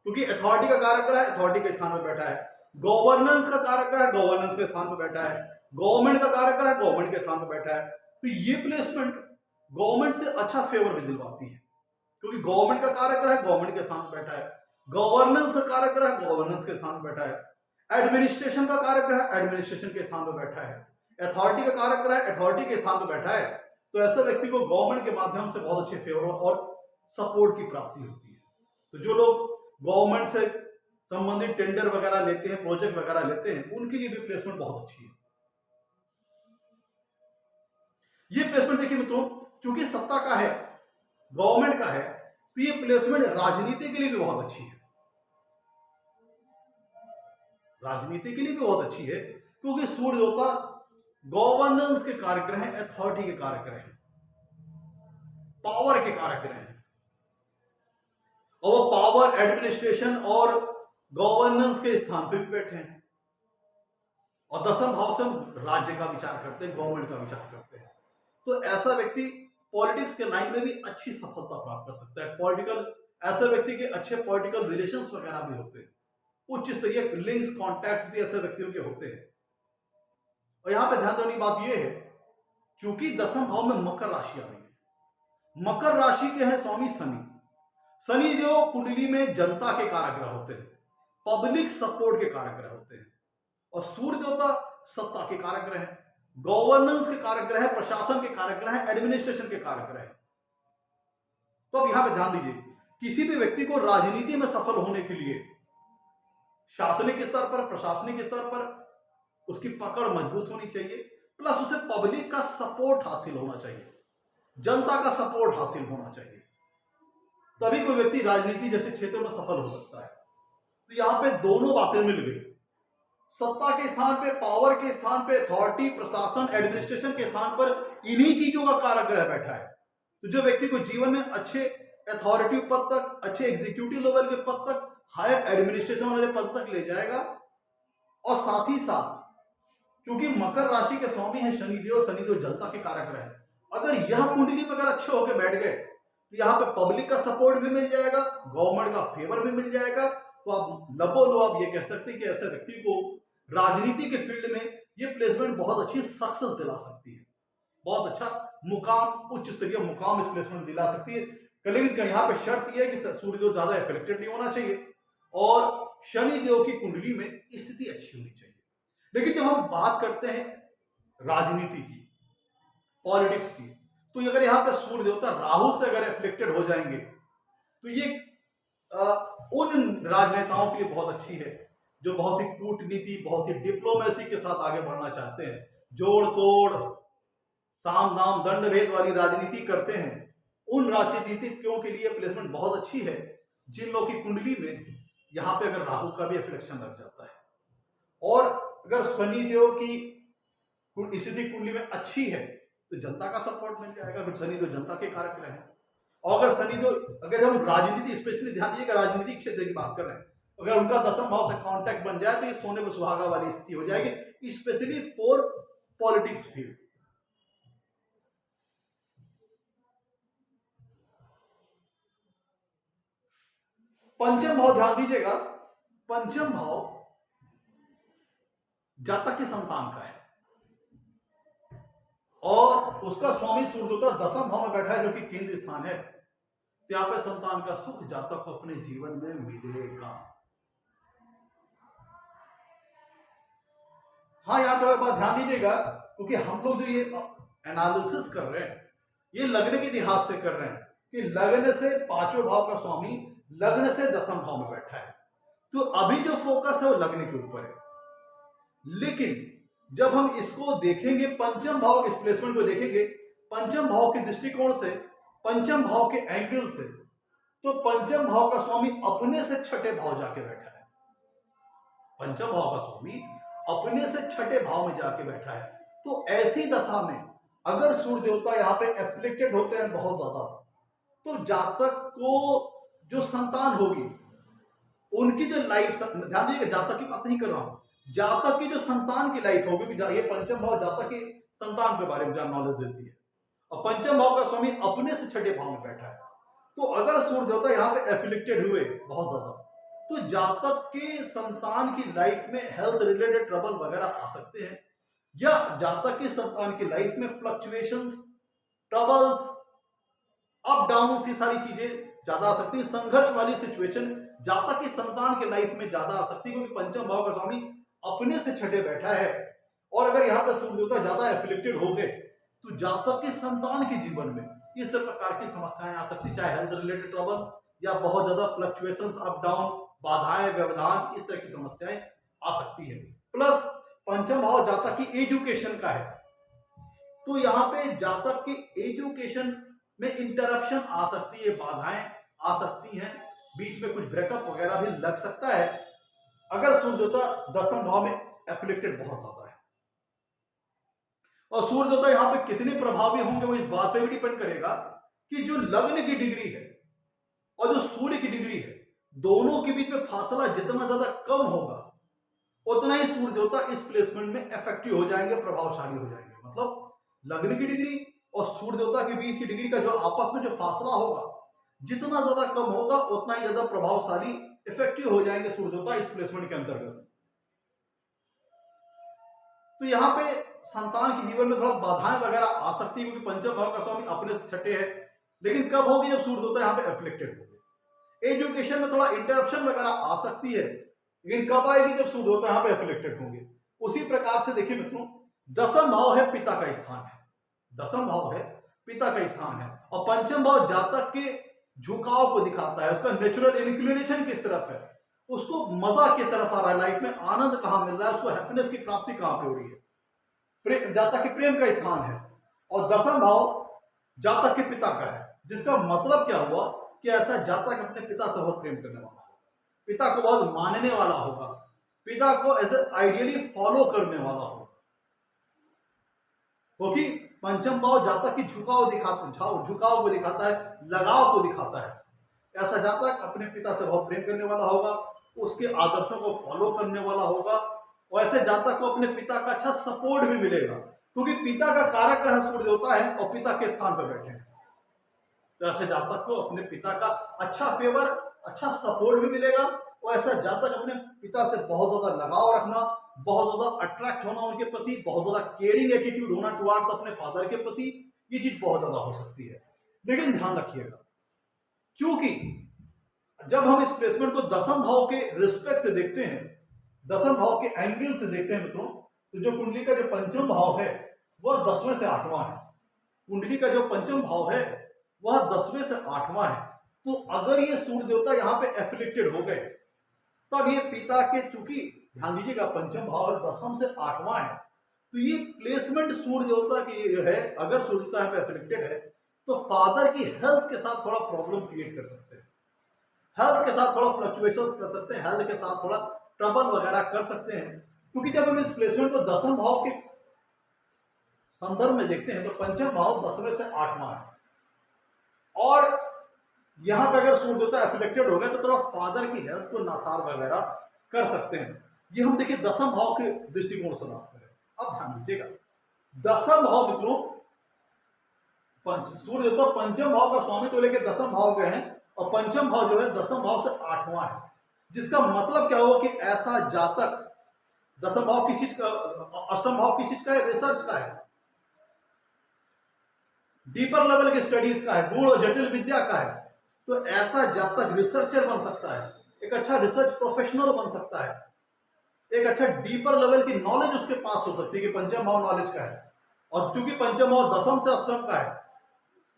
क्योंकि अथॉरिटी का कारक ग्रह अथॉरिटी के स्थान पर बैठा है, गवर्नेंस का कारक ग्रह गवर्नेंस के स्थान पर बैठा है, गवर्नमेंट का कारक ग्रह गवर्नमेंट के स्थान पर बैठा है। तो ये प्लेसमेंट गवर्नमेंट से अच्छा फेवर भी दिलवाती है, क्योंकि गवर्नमेंट का कारक ग्रह गवर्नमेंट के स्थान पर बैठा है, गवर्नेंस का कारक ग्रह गवर्नेंस के स्थान पर बैठा है, एडमिनिस्ट्रेशन का कारक ग्रह एडमिनिस्ट्रेशन के स्थान पर बैठा है, अथॉरिटी का कारक ग्रह अथॉरिटी के स्थान पर बैठा है। तो ऐसे व्यक्ति को गवर्नमेंट के माध्यम से बहुत अच्छे फेवर और सपोर्ट की प्राप्ति होती है। तो जो लोग गवर्नमेंट से संबंधित टेंडर वगैरह लेते हैं, प्रोजेक्ट वगैरह लेते हैं, उनके लिए भी प्लेसमेंट बहुत अच्छी है। ये प्लेसमेंट देखिए मित्रों, चूंकि सत्ता का है, गवर्नमेंट का है, तो ये प्लेसमेंट राजनीति के लिए भी बहुत अच्छी है। राजनीति के लिए भी बहुत अच्छी है, क्योंकि सूर्य देवता गवर्नेंस के कारक ग्रह हैं, अथॉरिटी के कारक ग्रह हैं। पावर के कारक ग्रह हैं और वो पावर, एडमिनिस्ट्रेशन और गवर्नेंस के स्थान पर भी बैठे हैं। और दसम भाव से हम राज्य का विचार करते हैं, गवर्नमेंट का विचार करते हैं। तो ऐसा व्यक्ति पॉलिटिक्स के लाइन में भी अच्छी सफलता प्राप्त कर सकता है। पॉलिटिकल, ऐसे व्यक्ति के अच्छे पॉलिटिकल रिलेशंस वगैरह भी होते हैं, उच्च स्तरीय लिंक्स, कॉन्टैक्ट्स भी ऐसे व्यक्तियों के होते हैं। और यहां पे ध्यान देने की बात यह है, क्योंकि दसम भाव में मकर राशि आ रही है, मकर राशि के हैं स्वामी शनि। शनि जो कुंडली में जनता के कारक ग्रह होते हैं, पब्लिक सपोर्ट के कारक ग्रह होते हैं। और सूर्य देवता सत्ता के कारक ग्रह है, गवर्नेंस के कारक ग्रह है, प्रशासन के कारक ग्रह है, एडमिनिस्ट्रेशन के कारक ग्रह है। तो अब यहां पे ध्यान दीजिए, किसी भी व्यक्ति को राजनीति में सफल होने के लिए शासनिक स्तर पर, प्रशासनिक स्तर पर उसकी पकड़ मजबूत होनी चाहिए, प्लस उसे पब्लिक का सपोर्ट हासिल होना चाहिए, जनता का सपोर्ट हासिल होना चाहिए, तभी कोई व्यक्ति राजनीति जैसे क्षेत्र में सफल हो सकता है। तो यहां पे दोनों बातें मिल गई, सत्ता के स्थान पे, पावर के स्थान पे, अथॉरिटी, प्रशासन, एडमिनिस्ट्रेशन के स्थान पर इन्हीं चीजों का कारक ग्रह बैठा है। तो जो व्यक्ति को जीवन में अच्छे अथॉरिटी पद तक, अच्छे एग्जीक्यूटिव लेवल के पद तक, हायर एडमिनिस्ट्रेशन वाले पद तक ले जाएगा। और साथ ही साथ क्योंकि मकर राशि के स्वामी है शनिदेव, शनिदेव जनता के कारक ग्रह है, अगर यह कुंडली में अगर अच्छे होकर बैठ गए तो यहाँ पे पब्लिक का सपोर्ट भी मिल जाएगा, गवर्नमेंट का फेवर भी मिल जाएगा। तो आप लबो आप ये कह सकते हैं कि ऐसे व्यक्ति को राजनीति के फील्ड में ये प्लेसमेंट बहुत अच्छी सक्सेस दिला सकती है, बहुत अच्छा मुकाम, उच्च स्तरीय मुकाम इस प्लेसमेंट दिला सकती है। लेकिन यहाँ पे शर्त यह है कि सूर्यदेव ज्यादा इफेक्टेड नहीं होना चाहिए और शनिदेव की कुंडली में स्थिति अच्छी होनी चाहिए। लेकिन जब हम बात करते हैं राजनीति की, पॉलिटिक्स की, तो अगर यहाँ पे सूर्य देवता राहु से अगर एफ्लिक्टेड हो जाएंगे तो ये उन राजनेताओं के लिए बहुत अच्छी है जो बहुत ही कूटनीति, बहुत ही डिप्लोमेसी के साथ आगे बढ़ना चाहते हैं, जोड़ तोड़, साम दाम दंड भेद वाली राजनीति करते हैं। उन राजनीतिज्ञों के लिए प्लेसमेंट बहुत अच्छी है जिन लोगों की कुंडली में यहाँ पे अगर राहु का भी एफ्लिक्शन लग जाता है और अगर शनिदेव की स्थिति कुंडली में अच्छी है तो जनता का सपोर्ट मिल जाएगा, फिर शनिदेव जनता के कारक ग्रह हैं। और अगर शनिदेव, अगर हम राजनीति, स्पेशली ध्यान दीजिएगा राजनीतिक क्षेत्र की बात कर रहे हैं, अगर उनका दसम भाव से कांटेक्ट बन जाए तो ये सोने में सुहागा वाली स्थिति हो जाएगी, स्पेशली फॉर पॉलिटिक्स फील्ड। पंचम भाव ध्यान दीजिएगा, पंचम भाव जातक की संतान का है और उसका स्वामी सूर्यदेवता दसम भाव में बैठा है जो कि केंद्र स्थान है। तो यहां पे संतान का सुख जातक को अपने जीवन में मिलेगा। हाँ, यहां थोड़ा बात ध्यान दीजिएगा क्योंकि हम लोग जो ये एनालिसिस कर रहे हैं ये लग्न के लिहाज से कर रहे हैं कि लग्न से पांचवें भाव का स्वामी लग्न से दसम भाव में बैठा है, तो अभी जो फोकस है वो लग्न के ऊपर है। लेकिन जब हम इसको देखेंगे, पंचम भाव इस प्लेसमेंट को देखेंगे पंचम भाव के दृष्टिकोण से, पंचम भाव के एंगल से, तो पंचम भाव का स्वामी अपने से छठे भाव जाके बैठा है। पंचम भाव का स्वामी अपने से छठे भाव में जाके बैठा है। तो ऐसी दशा में अगर सूर्य देवता यहाँ पे एफ्लिक्टेड होते हैं बहुत ज्यादा, तो जातक को जो संतान होगी उनकी जो लाइफ, ध्यान दीजिएगा जातक की बात नहीं कर रहा हूं, जातक की जो संतान की लाइफ होगी, ये पंचम भाव जातक की संतान के बारे में ज्यादा नॉलेज देती है और पंचम भाव का स्वामी अपने से छठे भाव में बैठा है। तो अगर सूर्य देवता यहाँ पे एफिलिक्टेड हुए बहुत ज्यादा, तो जातक के संतान की लाइफ में हेल्थ रिलेटेड ट्रबल वगैरह आ सकते हैं, या जातक के संतान की लाइफ में फ्लक्चुएशंस, ट्रबल्स, अप डाउन, ये सारी चीजें ज्यादा आ सकती है। संघर्ष वाली सिचुएशन जातक की संतान के लाइफ में ज्यादा आ सकती है क्योंकि पंचम भाव का स्वामी अपने से छठे बैठा है। और अगर यहाँ पर सूर्य देवता ज्यादा एफिलिक्टेड हो गए तो जातक के संतान के जीवन में इस प्रकार की समस्याएं आ सकती, चाहे हेल्थ रिलेटेड ट्रबल या बहुत ज्यादा फ्लक्चुएशंस, अप डाउन, बाधाएं, व्यवधान, इस तरह की समस्याएं आ सकती है। प्लस पंचम भाव जातक की एजुकेशन का है, तो यहाँ पे जातक की एजुकेशन में इंटरप्शन आ सकती है, बाधाएं आ सकती हैं, बीच में कुछ ब्रेकअप वगैरह भी लग सकता है अगर सूर्य देवता दसम भाव में एफिलिक्टेड बहुत ज्यादा है। और सूर्य देवता यहाँ पे कितने प्रभावी होंगे वो इस बात पे भी डिपेंड करेगा कि जो लग्न की डिग्री है और जो सूर्य की डिग्री है, दोनों के बीच में फासला जितना ज्यादा कम होगा उतना ही सूर्य देवता इस प्लेसमेंट में इफेक्टिव हो जाएंगे, प्रभावशाली हो जाएंगे। मतलब लग्न की डिग्री और सूर्य देवता के बीच की डिग्री का जो आपस में जो फासला होगा, जितना ज्यादा कम होगा उतना ही ज्यादा प्रभावशाली इफेक्टिव हो जाएंगे सूर्य देवता इस प्लेसमेंट के अंतर्गत। तो यहाँ पे संतान के जीवन में थोड़ा बाधाएं वगैरह आ सकती है, क्योंकि पंचम भाव का स्वामी अपने से छठे है। लेकिन कब होगी? जब सूर्य देवता यहाँ पे एफ्लिक्टेड होगी। एजुकेशन में थोड़ा इंटरप्शन वगैरह आ सकती है, लेकिन कब आएगी? जब सूर्य देवता यहाँ पे एफ्लिक्टेड होंगे। उसी प्रकार से देखिए मित्रों, दसम भाव है पिता का स्थान है, दसम भाव है पिता का स्थान है, और पंचम भाव जातक के झुकाव को दिखाता है, उसका नेचुरल इंक्लिनेशन किस तरफ है, उसको मजा की तरफ आ रहा है, लाइफ में आनंद कहां मिल रहा है, उसको हैप्पीनेस की प्राप्ति कहां पे हो रही है। जातक के प्रेम का स्थान है, और दसम भाव जातक के पिता का है, जिसका मतलब क्या हुआ कि ऐसा जातक अपने पिता से बहुत प्रेम करने वाला होगा, पिता को बहुत मानने वाला होगा, पिता को ऐसे आइडियली फॉलो करने वाला होगा, क्योंकि पंचम भाव जातक की झुकाव को दिखाता है, लगाव को दिखाता है। ऐसा जातक अपने पिता से बहुत प्रेम करने वाला होगा, उसके आदर्शों को फॉलो करने वाला होगा, और ऐसे जातक को अपने पिता का अच्छा सपोर्ट भी मिलेगा, क्योंकि पिता का कारक ग्रह सूर्य देवता है और पिता के स्थान पर बैठे हैं। तो ऐसे जातक को अपने पिता का अच्छा फेवर, अच्छा सपोर्ट भी मिलेगा, और ऐसा जातक अपने पिता से बहुत ज्यादा लगाव रखना, बहुत ज्यादा अट्रैक्ट होना उनके प्रति, बहुत ज्यादा केयरिंग एटीट्यूड होना टुवार्ड्स अपने फादर के प्रति, ये चीज बहुत ज्यादा हो सकती है। लेकिन ध्यान रखिएगा, क्योंकि जब हम इस प्लेसमेंट को दसम भाव के रिस्पेक्ट से देखते हैं, दसम भाव के एंगल से देखते हैं मित्रों, तो जो कुंडली का जो पंचम भाव है वह 10वें से 8वां है। कुंडली का जो पंचम भाव है वह 10वें से 8वां है। तो अगर ये सूर्य देवता यहाँ पे एफिलिक्टेड हो गए, तब ये पिता के, चूंकि ध्यान दीजिएगा पंचम भाव 10वें से 8वां है, तो ये प्लेसमेंट सूर्य देवता की जो है, अगर सूर्य देवता यहाँ पे एफिलिक्टेड है, तो फादर की हेल्थ के साथ थोड़ा प्रॉब्लम क्रिएट कर सकते हैं, हेल्थ के साथ थोड़ा फ्लक्चुएशंस कर सकते हैं, हेल्थ के साथ थोड़ा ट्रबल वगैरह कर सकते हैं। क्योंकि जब हम इस प्लेसमेंट को दसम भाव के संदर्भ में देखते हैं, तो पंचम भाव 10वें से 8वां है, और यहां पर अगर सूर्य देवता एफिलेक्टेड हो गया तो थोड़ा फादर की हेल्थ को नासार वगैरह कर सकते हैं। ये हम देखिए दसम भाव के दृष्टिकोण से बात करें। अब ध्यान दीजिएगा, दसम भाव मित्रों, सूर्य देवता पंचम भाव का स्वामी तो लेकर दसम भाव गए हैं, और पंचम भाव जो है दसम भाव से 8वां है, जिसका मतलब क्या हो कि ऐसा जातक, दसम भाव किस चीज का, अष्टम भाव किस चीज का है? रिसर्च का है, डीपर लेवल के स्टडीज का है, गूढ़ और जटिल विद्या का है। तो ऐसा जातक रिसर्चर बन सकता है, एक अच्छा रिसर्च प्रोफेशनल बन सकता है, एक अच्छा डीपर लेवल की नॉलेज उसके पास हो सकती है कि पंचम भाव नॉलेज का है। और चूंकि पंचम भाव दसम से अष्टम का है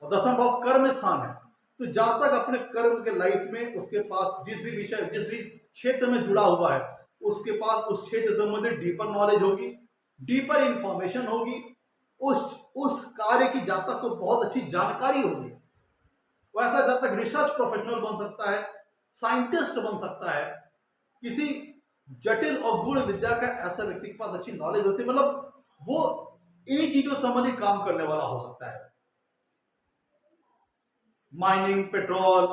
और दसम भाव कर्म स्थान है, तो जातक अपने कर्म के लाइफ में उसके पास जिस भी विषय, जिस भी क्षेत्र में जुड़ा हुआ है, उसके पास उस क्षेत्र से संबंधित डीपर नॉलेज होगी, डीपर इंफॉर्मेशन होगी, उस कार्य की जातक को बहुत अच्छी जानकारी होगी। वैसा जातक रिसर्च प्रोफेशनल बन सकता है, साइंटिस्ट बन सकता है, किसी जटिल और गूढ़ विद्या का ऐसा व्यक्ति के पास अच्छी नॉलेज होती है, मतलब वो इन्हीं चीजों से संबंधित काम करने वाला हो सकता है। माइनिंग, पेट्रोल,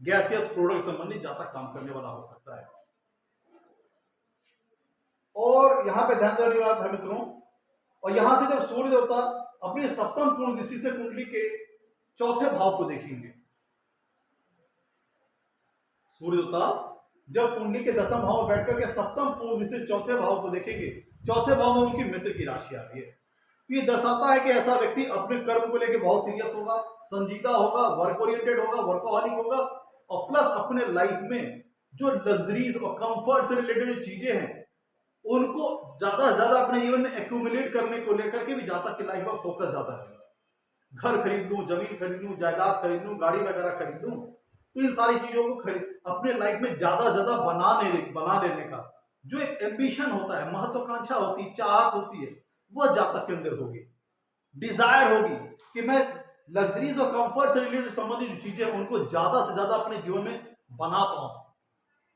गैसियस प्रोडक्ट संबंधित जातक काम करने वाला हो सकता है। और यहां पे ध्यान देने की बात है मित्रों, और यहां से जब सूर्य देवता अपनी सप्तम पूर्ण दृष्टि से कुंडली के चौथे भाव को देखेंगे, सूर्य देवता जब कुंडली के दसम भाव में बैठकर के सप्तम पूर्ण दृष्टि से चौथे भाव को देखेंगे, चौथे भाव में उनकी मित्र की राशि आ रही है, तो ये दर्शाता है कि ऐसा व्यक्ति अपने कर्म को लेकर बहुत सीरियस होगा, संजीदा होगा, वर्क ओरिएंटेड होगा, वर्कोहॉलिक होगा, और प्लस अपने लाइफ में जो लग्जरीज और कंफर्ट से रिलेटेड चीजें हैं उनको ज्यादा से ज्यादा अपने जीवन में एक्यूमुलेट करने को लेकर के भी जातक की लाइफ में फोकस ज्यादा रहेगा। घर खरीद लूं, जमीन खरीद लूं, जायदाद खरीद लूं, गाड़ी वगैरह खरीद लूं, तो इन सारी चीजों को अपने लाइफ में ज्यादा ज्यादा बना लेने का जो एक एम्बिशन होता है, महत्वाकांक्षा होती है, चाहत होती है, वह जातक के अंदर होगी, डिजायर होगी कि मैं लग्जरीज और कंफर्ट से रिलेटेड संबंधित जो चीजें उनको ज्यादा से ज्यादा अपने जीवन में बना पाऊं,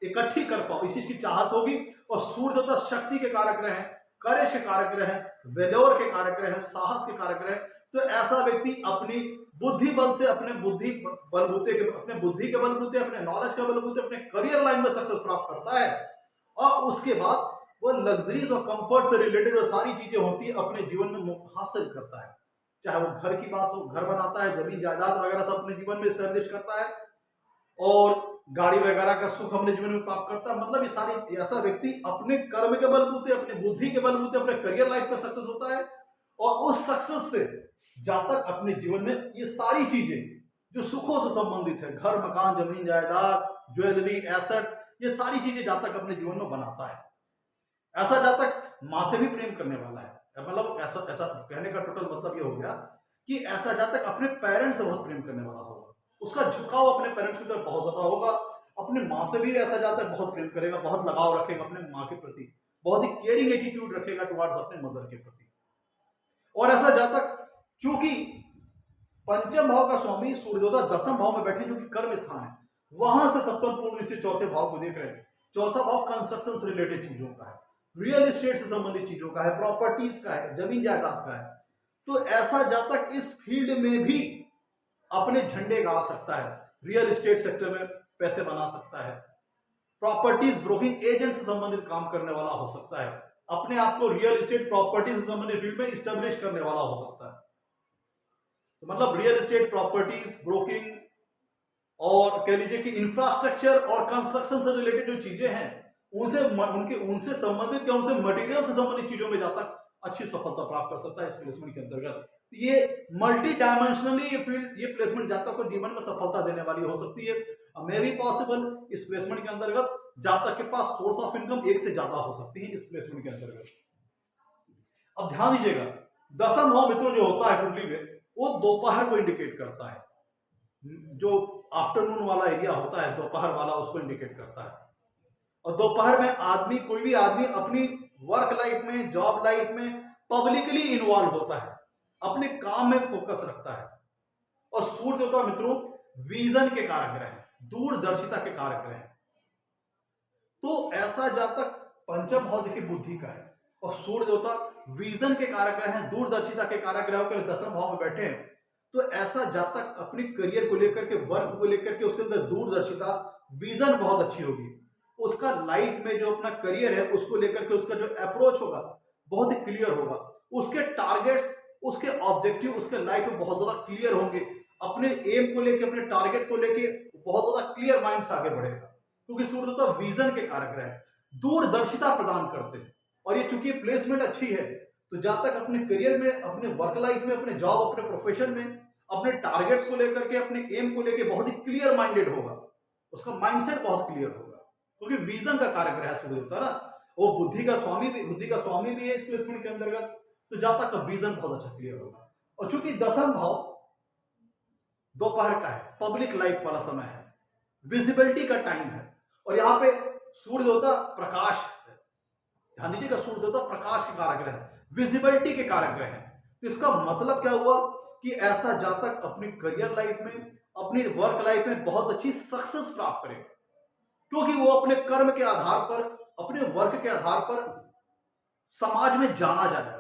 इकट्ठी कर पाऊं, इस चीज की चाहत होगी। और सूर्य देवता शक्ति के कारक ग्रह है, करेज के कारक ग्रह है, वेलोर के कारक ग्रह है, साहस के कारक ग्रह है। तो ऐसा व्यक्ति अपनी बुद्धि बल से अपने बुद्धि बलबूते के अपने बुद्धि के बलबूते अपने नॉलेज के बलबूते अपने करियर लाइन में सक्सेस प्राप्त करता है और उसके बाद वो लग्जरीज और कंफर्ट से रिलेटेड जो सारी चीजें होती है अपने जीवन में हासिल करता है। चाहे वो घर की बात हो, घर बनाता है, जमीन जायदाद वगैरह सब अपने जीवन में स्टैब्लिश करता है और गाड़ी वगैरह का सुख अपने जीवन में प्राप्त करता है। मतलब ये सारी ऐसा व्यक्ति अपने कर्म के बलबूते अपने बुद्धि के बलबूते अपने करियर लाइफ में सक्सेस होता है और उस सक्सेस से जहां तक अपने जीवन में ये सारी चीजें जो सुखों से संबंधित है, घर मकान जमीन जायदाद ज्वेलरी एसेट्स, ये सारी चीजें जहां तक अपने जीवन में बनाता है, ऐसा जहां तक माँ से भी प्रेम करने वाला है। मतलब ऐसा ऐसा कहने का टोटल मतलब ये हो गया कि ऐसा जहां तक अपने पेरेंट्स से बहुत प्रेम करने वाला होगा, उसका झुकाव अपने पेरेंट्स की तरफ बहुत ज्यादा होगा। अपने माँ से भी ऐसा जहां तक बहुत प्रेम करेगा, बहुत लगाव रखेगा अपने माँ के प्रति, बहुत ही केयरिंग एटीट्यूड रखेगा टुवार्ड्स अपने मदर के प्रति। और ऐसा जहां तक क्योंकि पंचम भाव का स्वामी सूर्योदय दसम भाव में बैठे जो कि कर्म स्थान है, वहां से सप्तम पूर्ण से चौथे भाव को देख रहे हैं। चौथा भाव कंस्ट्रक्शन से रिलेटेड चीजों का है, रियल एस्टेट से संबंधित चीजों का है, प्रॉपर्टीज का है, जमीन जायदाद का है। तो ऐसा जब तक इस फील्ड में भी अपने झंडे गाड़ सकता है, रियल एस्टेट सेक्टर में पैसे बना सकता है, प्रॉपर्टीज ब्रोकिंग एजेंट से संबंधित काम करने वाला हो सकता है, अपने आप को रियल एस्टेट प्रॉपर्टी से संबंधित फील्ड में स्टैब्लिश करने वाला हो सकता है। तो मतलब रियल एस्टेट प्रॉपर्टीज ब्रोकिंग और कह लीजिए कि इंफ्रास्ट्रक्चर और कंस्ट्रक्शन से रिलेटेड जो चीजें हैं उनसे संबंधित या उनसे मटेरियल से संबंधित चीजों में जाता अच्छी सफलता प्राप्त कर सकता है इस प्लेसमेंट के अंतर्गत। ये मल्टी डायमेंशनली ये फील्ड ये प्लेसमेंट जातक को जीवन में सफलता देने वाली हो सकती है। मे बी पॉसिबल इस प्लेसमेंट के अंतर्गत जातक के पास सोर्स ऑफ इनकम एक से ज्यादा हो सकती है इस प्लेसमेंट के अंतर्गत। अब ध्यान दीजिएगा, दसम भाव मित्रों जो होता है कुंडली में वो दोपहर को इंडिकेट करता है, जो आफ्टरनून वाला एरिया होता है दोपहर वाला उसको इंडिकेट करता है। और दोपहर में आदमी कोई भी आदमी अपनी वर्क लाइफ में जॉब लाइफ में पब्लिकली इन्वॉल्व होता है, अपने काम में फोकस रखता है। और सूर्य देवता मित्रों विजन के कारक ग्रह है, दूरदर्शिता के कारक ग्रह है। तो ऐसा जातक पंचम भाव देखिए बुद्धि का है और सूर्य देवता विजन के कारक ग्रह हैं, दूरदर्शिता के कारक ग्रह होकर दसम भाव में बैठे हैं। तो ऐसा जातक अपने करियर को लेकर के वर्क को लेकर के उसके अंदर दूरदर्शिता विजन बहुत अच्छी होगी। उसका लाइफ में जो अपना करियर है उसको लेकर के उसका जो अप्रोच होगा बहुत ही क्लियर होगा, उसके टारगेट्स उसके ऑब्जेक्टिव उसके लाइफ में बहुत ज्यादा क्लियर होंगे, अपने एम को लेके अपने टारगेट को लेके बहुत ज्यादा क्लियर माइंड से आगे बढ़ेगा। क्योंकि सूर्य तो विजन के कारक है, दूरदर्शिता प्रदान करते हैं। और ये चूंकि प्लेसमेंट अच्छी है तो जब तक अपने करियर में अपने वर्क लाइफ में अपने जॉब अपने प्रोफेशन में अपने टारगेट्स को लेकर के अपने एम को लेकर बहुत ही क्लियर माइंडेड होगा, उसका माइंडसेट बहुत क्लियर होगा। क्योंकि विजन का कारक ग्रह सूर्य होता है ना, वो बुद्धि का स्वामी भी है इस प्लेसमेंट के अंतर्गत। तो जब तक विजन बहुत अच्छा क्लियर होगा। और चूंकि दसम भाव दोपहर का है, पब्लिक लाइफ वाला समय है, विजिबिलिटी का टाइम है, और यहाँ पे सूर्य देवता प्रकाश है, ध्यान दीजिएगा सूर्य देवता प्रकाश के कारक ग्रह है, विजिबिलिटी के कारक ग्रह है। तो इसका मतलब क्या हुआ कि ऐसा जातक अपनी करियर लाइफ में अपनी वर्क लाइफ में बहुत अच्छी सक्सेस प्राप्त करेगा, क्योंकि वो अपने कर्म के आधार पर अपने वर्क के आधार पर समाज में जाना जाएगा,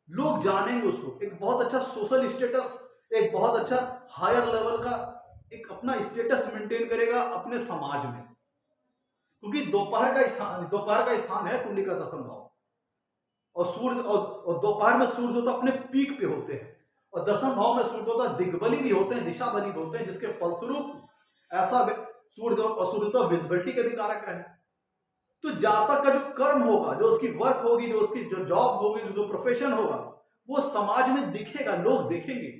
लोग जानेंगे उसको, एक बहुत अच्छा सोशल स्टेटस, एक बहुत अच्छा हायर लेवल का एक अपना स्टेटस मेंटेन करेगा अपने समाज में। क्योंकि दोपहर का स्थान है कुंडली का दसम भाव, और सूर्य और दोपहर में सूर्य देवता अपने पीक पे होते हैं, और दसम भाव में सूर्य देवता दिग्बली भी होते हैं, दिशा बली भी होते हैं, जिसके फलस्वरूप ऐसा सूर्य देवता विजिबिलिटी के भी कारक रहे। तो जातक का जो कर्म होगा, जो उसकी वर्क होगी, जो उसकी जो जॉब होगी, जो प्रोफेशन होगा, वो समाज में दिखेगा, लोग देखेंगे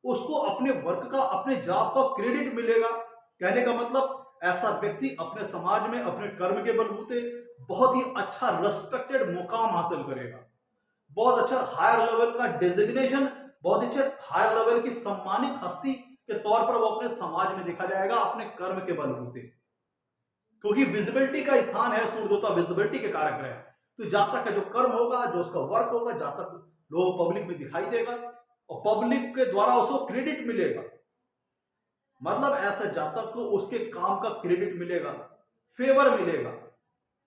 उसको, अपने वर्क का अपने जॉब का क्रेडिट मिलेगा। कहने का मतलब ऐसा व्यक्ति अपने समाज में अपने कर्म के बलबूते बहुत ही अच्छा रेस्पेक्टेड मुकाम हासिल करेगा, बहुत अच्छा हायर लेवल का डेजिग्नेशन, बहुत अच्छे हायर लेवल की सम्मानित हस्ती के तौर पर वो अपने समाज में देखा जाएगा अपने कर्म के बलबूते। क्योंकि विजिबिलिटी का स्थान है सूर्य देवता, विजिबिलिटी के कारक रहे। तो जातक का जो कर्म होगा, जो उसका वर्क होगा, जातक लोग पब्लिक में दिखाई देगा और पब्लिक के द्वारा उसको क्रेडिट मिलेगा। मतलब ऐसा जातक को उसके काम का क्रेडिट मिलेगा, फेवर मिलेगा,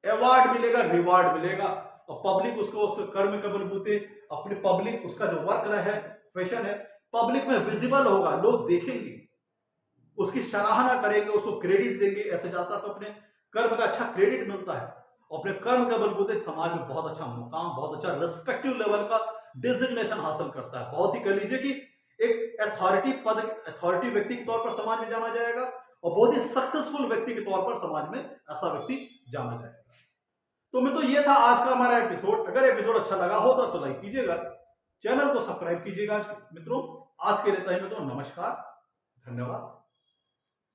अवार्ड मिलेगा, रिवार्ड मिलेगा, और पब्लिक उसको उसके कर्म के बलबूते अपने पब्लिक उसका जो वर्क है, फैशन है, पब्लिक में विजिबल होगा, लोग देखेंगे, उसकी सराहना करेंगे, उसको क्रेडिट देंगे। ऐसे जातक को अपने कर्म का अच्छा क्रेडिट मिलता है और अपने कर्म के बलबूते समाज में बहुत अच्छा मुकाम, बहुत अच्छा रिस्पेक्टिव लेवल का डिजिग्नेशन हासिल करता है। बहुत ही कह लीजिए कि एक अथॉरिटी व्यक्ति के तौर पर समाज में जाना जाएगा और बहुत ही सक्सेसफुल व्यक्ति के तौर पर समाज में ऐसा व्यक्ति जाना जाएगा। तो मित्रों, ये था आज का हमारा एपिसोड। अगर एपिसोड अच्छा लगा हो तो लाइक कीजिएगा, चैनल को सब्सक्राइब कीजिएगा। मित्रों, आज के लिए इतना ही। मित्रों, नमस्कार, धन्यवाद।